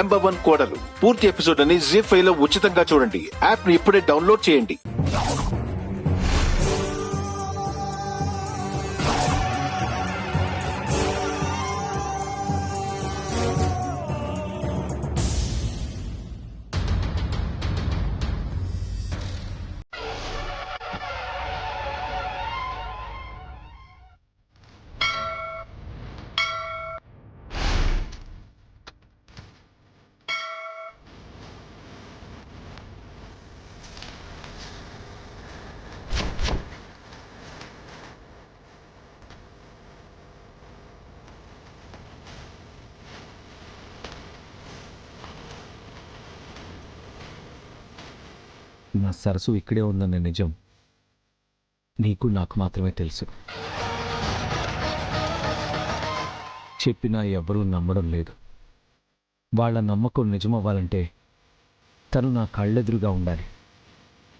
#1 కోడలు పూర్తి ఎపిసోడ్ అని జీ5 లో ఉచితంగా చూడండి. యాప్ ని ఇప్పుడే డౌన్లోడ్ చేయండి. నా సరస్సు ఇక్కడే ఉందన్న నిజం నీకు నాకు మాత్రమే తెలుసు. చెప్పినా ఎవరూ నమ్మడం లేదు. వాళ్ళ నమ్మకం నిజమవ్వాలంటే తను నా కళ్ళెదురుగా ఉండాలి.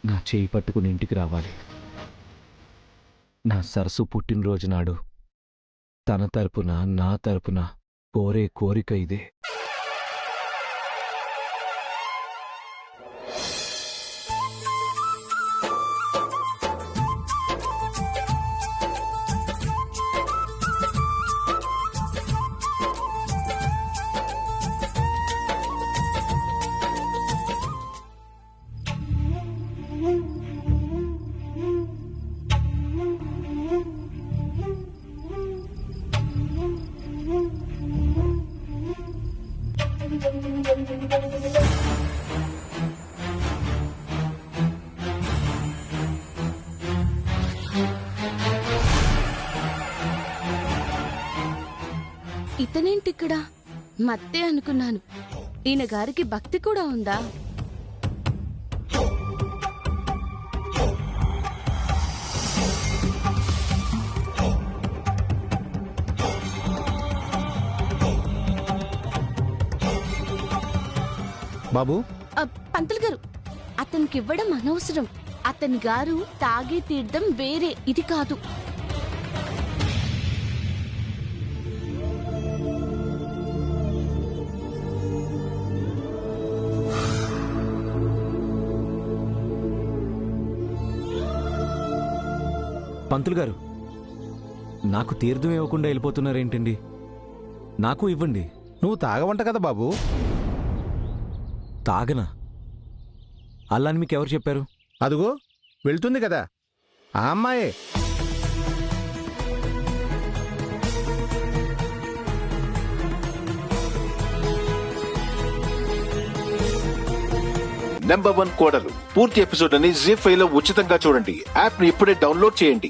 నా చేయి పట్టుకుని ఇంటికి రావాలి. నా సరస్సు పుట్టినరోజు నాడు తన తరపున నా తరపున కోరే కోరిక ఇదే. ఇతనేంటిక్కడ? మత్తే అనుకున్నాను. ఈయన గారికి భక్తి కూడా ఉందా? బాబు, పంతులు గారు, అతనికి ఇవ్వడం అనవసరం. అతని గారు తాగే తీర్థం వేరే, ఇది కాదు. పంతులు గారు, నాకు తీర్థం ఇవ్వకుండా వెళ్ళిపోతున్నారేంటండి? నాకు ఇవ్వండి. నువ్వు తాగవంట కదా బాబు. తాగనా? అలా అని మీకెవరు చెప్పారు? అదుగో వెళ్తుంది కదా ఆ అమ్మాయే. #1 కోడలు పూర్తి ఎపిసోడ్ అని జీ5 లో ఉచితంగా చూడండి. యాప్ ని ఇప్పుడే డౌన్లోడ్ చేయండి.